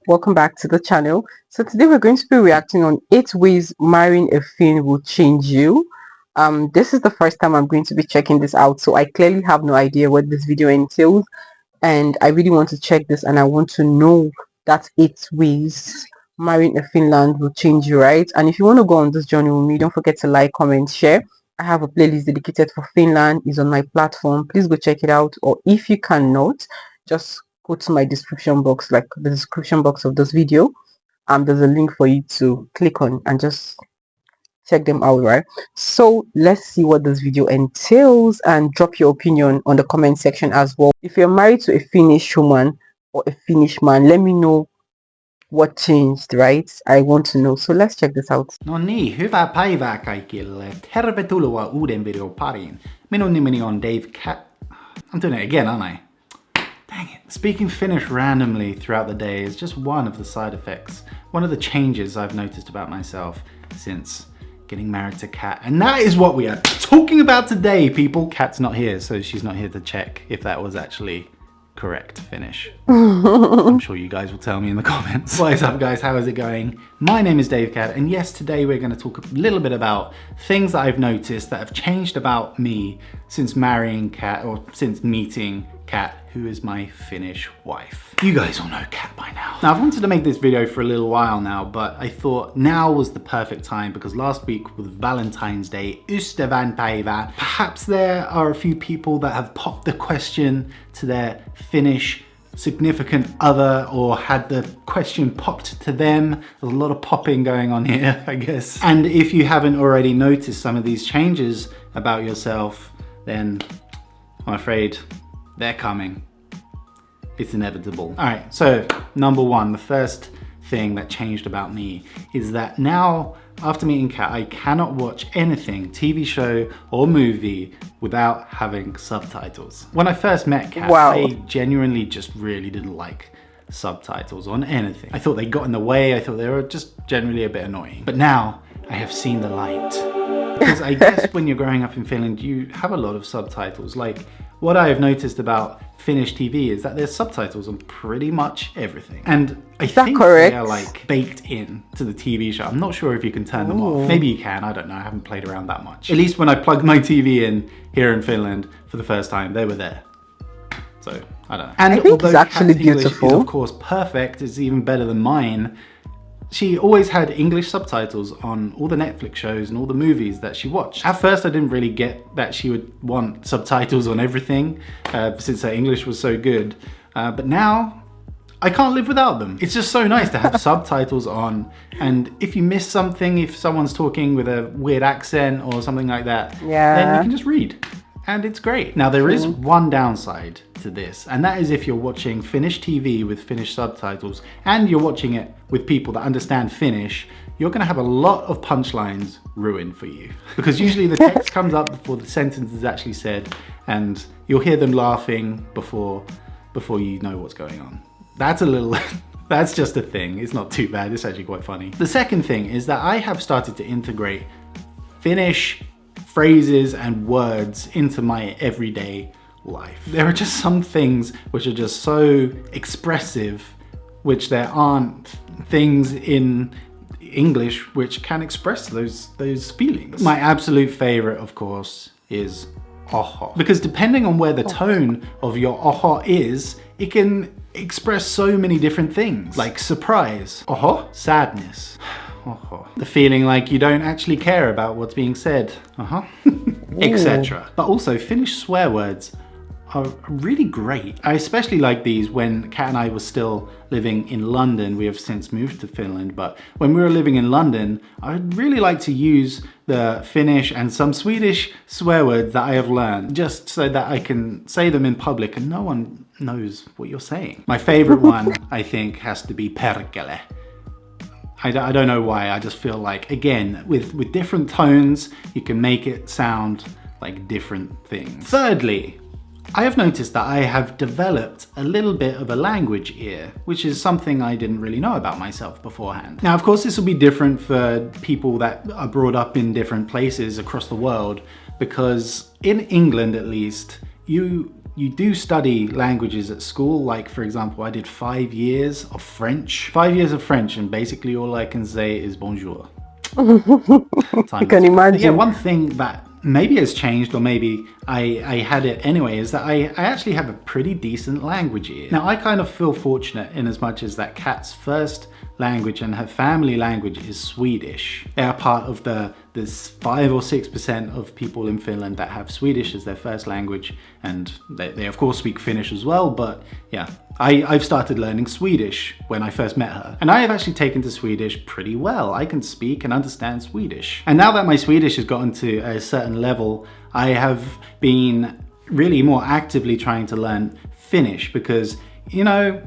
welcome back to the channel. So today we're going to be reacting on 8 ways marrying a Finn will change you. This is the first time I'm going to be checking this out, so I clearly have no idea what this video entails, and I really want to check this, and I want to know that 8 ways marrying a Finland will change you, right? And if you want to go on this journey with me, don't forget to like, comment, share. I have a playlist dedicated for Finland. It's on my platform. Please go check it out. Or if you cannot, just go to my description box, like the description box of this video. There's a link for you to click on and just check them out, right? So let's see what this video entails, and drop your opinion on the comment section as well. If you're married to a Finnish woman or a Finnish man, let me know what changed, right? I want to know. So let's check this out. No niin, hyvää päivää kaikille. Tervetuloa uuden videon pariin. Minun nimeni on Dave Cat. I'm doing it again, aren't I? Dang it. Speaking Finnish randomly throughout the day is just one of the side effects. One of the changes I've noticed about myself since getting married to Kat. And that is what we are talking about today, people. Kat's not here, so she's not here to check if that was actually correct Finnish. I'm sure you guys will tell me in the comments. What is up, guys? How is it going? My name is Dave Cat, and yes, today we're going to talk a little bit about things that I've noticed that have changed about me since marrying Kat, or since meeting Kat, who is my Finnish wife. You guys all know Kat by now. Now, I've wanted to make this video for a little while now, but I thought now was the perfect time because last week was Valentine's Day, ystävänpäivä. Perhaps there are a few people that have popped the question to their Finnish significant other, or had the question popped to them. There's a lot of popping going on here, I guess. And if you haven't already noticed some of these changes about yourself, then I'm afraid they're coming. It's inevitable. All right, so number one, the first thing that changed about me is that now, after meeting Kat, I cannot watch anything, TV show or movie, without having subtitles. When I first met Kat, I genuinely just really didn't like subtitles on anything. I thought they got in the way. I thought they were just generally a bit annoying. But now I have seen the light. Because I guess when you're growing up in Finland, you have a lot of subtitles. Like, what I have noticed about Finnish TV is that there's subtitles on pretty much everything. And I think they are like baked in to the TV show. I'm not sure if you can turn them off. Maybe you can, I don't know. I haven't played around that much. At least when I plugged my TV in here in Finland for the first time, they were there. So, I don't know. And I think it's actually beautiful. Is of course perfect, it's even better than mine. She always had English subtitles on all the Netflix shows and all the movies that she watched. At first, I didn't really get that she would want subtitles on everything since her English was so good. But now, I can't live without them. It's just so nice to have subtitles on. And if you miss something, if someone's talking with a weird accent or something like that, then you can just read. And it's great. Now, there is one downside to this, and that is if you're watching Finnish TV with Finnish subtitles and you're watching it with people that understand Finnish, you're gonna have a lot of punchlines ruined for you. Because usually the text comes up before the sentence is actually said, and you'll hear them laughing before you know what's going on. That's a little... That's just a thing. It's not too bad. It's actually quite funny. The second thing is that I have started to integrate Finnish phrases and words into my everyday life. There are just some things which are just so expressive, which there aren't things in English which can express those feelings. My absolute favorite, of course, is oho. Because depending on where the tone of your oho is, it can express so many different things, like surprise, oho, sadness, oho, the feeling like you don't actually care about what's being said, etc. But also, Finnish swear words are really great. I especially like these when Kat and I were still living in London. We have since moved to Finland, but when we were living in London, I'd really like to use the Finnish and some Swedish swear words that I have learned, just so that I can say them in public and no one knows what you're saying. My favorite one, I think, has to be perkele. I don't know why, I just feel like, again, with different tones, you can make it sound like different things. Thirdly, I have noticed that I have developed a little bit of a language ear, which is something I didn't really know about myself beforehand. Now, of course, this will be different for people that are brought up in different places across the world, because in England, at least, you you do study languages at school. Like, for example, I did 5 years of French. 5 years of French, and basically all I can say is bonjour. I can imagine. But yeah, one thing that maybe has changed, or maybe I had it anyway, is that I actually have a pretty decent language ear. Now, I kind of feel fortunate in as much as that Kat's first language and her family language is Swedish. They are part of there's 5 or 6% of people in Finland that have Swedish as their first language, and they of course speak Finnish as well, but yeah. I've started learning Swedish when I first met her. And I have actually taken to Swedish pretty well. I can speak and understand Swedish. And now that my Swedish has gotten to a certain level, I have been really more actively trying to learn Finnish because, you know,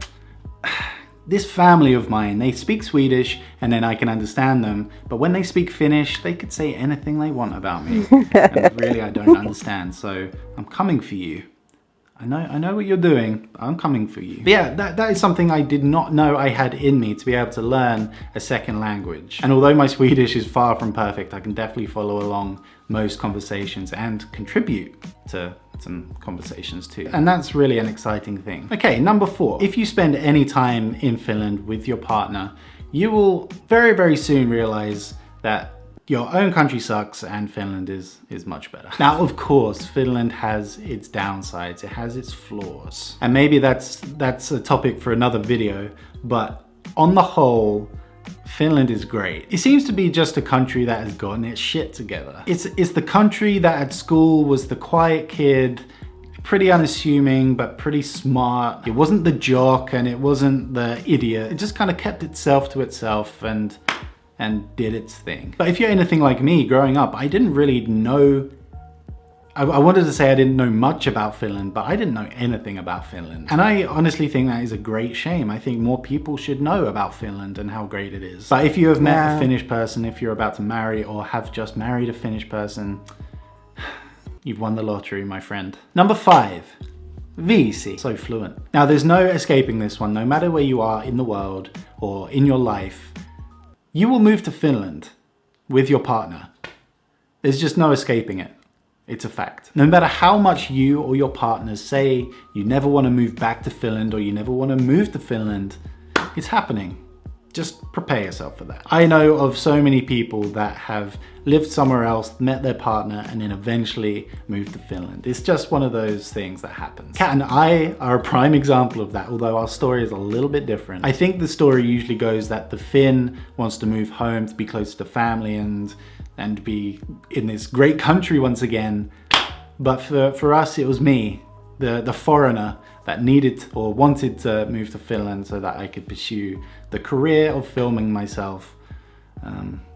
this family of mine, they speak Swedish and then I can understand them. But when they speak Finnish, they could say anything they want about me. And really, I don't understand. So I'm coming for you. I know what you're doing. I'm coming for you. But yeah, that is something I did not know I had in me, to be able to learn a second language. And although my Swedish is far from perfect, I can definitely follow along most conversations and contribute to some conversations too. And that's really an exciting thing. Okay, number 4. If you spend any time in Finland with your partner, you will very, very soon realize that your own country sucks and Finland is much better. Now, of course, Finland has its downsides, it has its flaws. And maybe that's a topic for another video, but on the whole, Finland is great. It seems to be just a country that has gotten its shit together. It's the country that at school was the quiet kid, pretty unassuming, but pretty smart. It wasn't the jock and it wasn't the idiot. It just kind of kept itself to itself and did its thing. But if you're anything like me, growing up, I didn't really know, I wanted to say I didn't know much about Finland, but I didn't know anything about Finland. And I honestly think that is a great shame. I think more people should know about Finland and how great it is. But if you have met a Finnish person, if you're about to marry or have just married a Finnish person, you've won the lottery, my friend. Number 5. Viisi. So fluent. Now, there's no escaping this one. No matter where you are in the world or in your life, you will move to Finland with your partner. There's just no escaping it. It's a fact. No matter how much you or your partners say you never want to move back to Finland or you never want to move to Finland, it's happening. Just prepare yourself for that. I know of so many people that have lived somewhere else, met their partner, and then eventually moved to Finland. It's just one of those things that happens. Kat and I are a prime example of that, although our story is a little bit different. I think the story usually goes that the Finn wants to move home to be close to family and be in this great country once again. But for us, it was me, the foreigner, that needed or wanted to move to Finland so that I could pursue the career of filming myself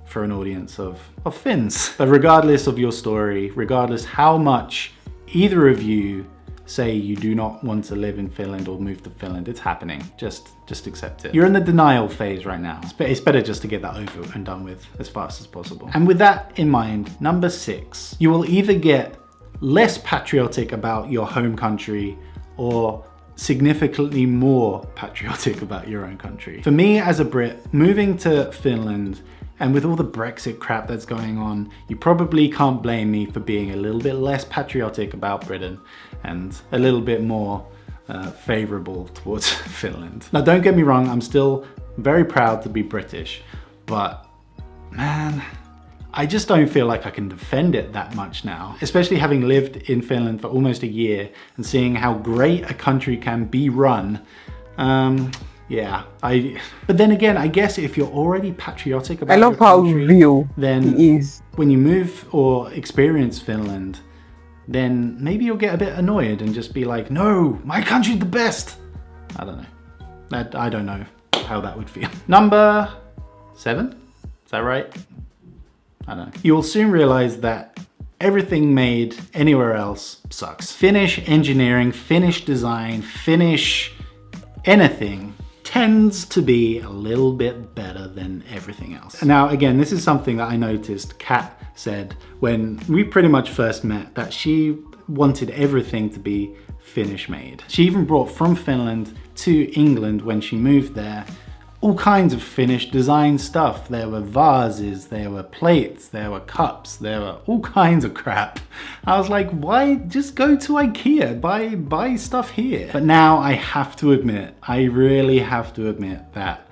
for an audience of Finns. But regardless of your story, regardless how much either of you say you do not want to live in Finland or move to Finland, it's happening. Just accept it. You're in the denial phase right now. It's better just to get that over and done with as fast as possible. And with that in mind, number 6, you will either get less patriotic about your home country or significantly more patriotic about your own country. For me as a Brit, moving to Finland, and with all the Brexit crap that's going on, you probably can't blame me for being a little bit less patriotic about Britain and a little bit more favorable towards Finland. Now, don't get me wrong, I'm still very proud to be British, but man, I just don't feel like I can defend it that much now, especially having lived in Finland for almost a year and seeing how great a country can be run. Yeah, but then again, I guess if you're already patriotic about your country, real then it is. When you move or experience Finland, then maybe you'll get a bit annoyed and just be like, no, my country's the best. I don't know. I don't know how that would feel. Number 7, is that right? I don't know. You will soon realize that everything made anywhere else sucks. Finnish engineering, Finnish design, Finnish anything tends to be a little bit better than everything else. Now, again, this is something that I noticed Kat said when we pretty much first met, that she wanted everything to be Finnish made. She even brought from Finland to England when she moved there all kinds of Finnish design stuff. There were vases, there were plates, there were cups, there were all kinds of crap. I was like, why just go to IKEA, buy stuff here? But now I have to admit, I really have to admit that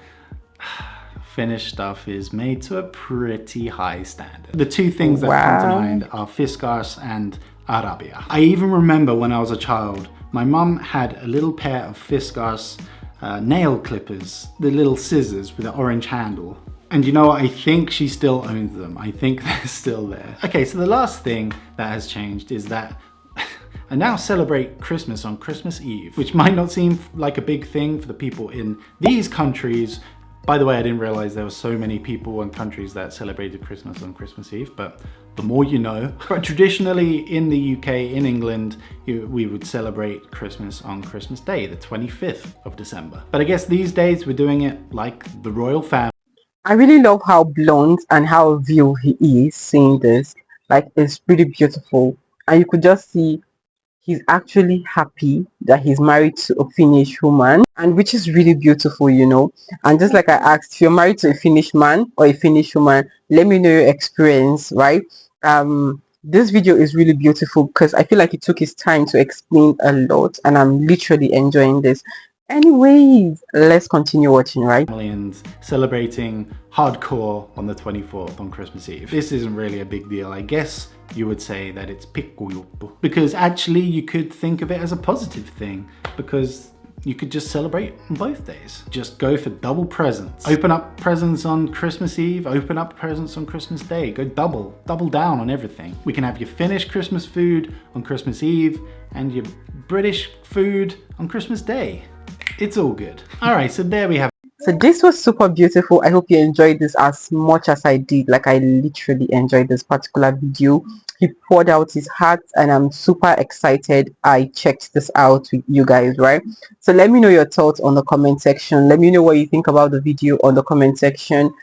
Finnish stuff is made to a pretty high standard. The two things that come to mind are Fiskars and Arabia. I even remember when I was a child, my mum had a little pair of Fiskars nail clippers, the little scissors with the orange handle. And you know what, I think she still owns them. I think they're still there. Okay, so the last thing that has changed is that I now celebrate Christmas on Christmas Eve, which might not seem like a big thing for the people in these countries. By the way, I didn't realize there were so many people and countries that celebrated Christmas on Christmas Eve, but the more you know. But traditionally in the UK, in England, we would celebrate Christmas on Christmas Day, the 25th of December. But I guess these days we're doing it like the royal family. I really love how blunt and how real he is saying this. Like, it's really beautiful. And you could just see he's actually happy that he's married to a Finnish woman, and which is really beautiful, you know. And just like I asked, if you're married to a Finnish man or a Finnish woman, let me know your experience, right? This video is really beautiful because I feel like he took his time to explain a lot, and I'm literally enjoying this. Anyways, let's continue watching, right? And celebrating hardcore on the 24th on Christmas Eve. This isn't really a big deal. I guess you would say that it's pikkujuttu, because actually you could think of it as a positive thing, because you could just celebrate on both days. Just go for double presents. Open up presents on Christmas Eve, open up presents on Christmas Day. Go double down on everything. We can have your Finnish Christmas food on Christmas Eve and your British food on Christmas Day. It's all good. All right, so there we have. So this was super beautiful. I hope you enjoyed this as much as I did. Like, I literally enjoyed this particular video. He poured out his heart and I'm super excited I checked this out with you guys, right? So let me know your thoughts on the comment section. Let me know what you think about the video on the comment section.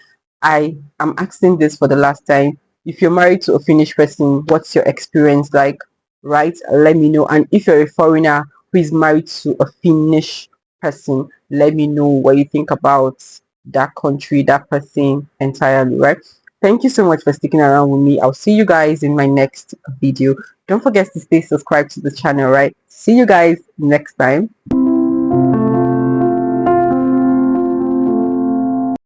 I am asking this for the last time. If you're married to a Finnish person, what's your experience like, right? Let me know. And if you're a foreigner who is married to a Finnish person, let me know what you think about that country, that person entirely, right? Thank you so much for sticking around with me. I'll see you guys in my next video. Don't forget to stay subscribed to the channel, right? See you guys next time.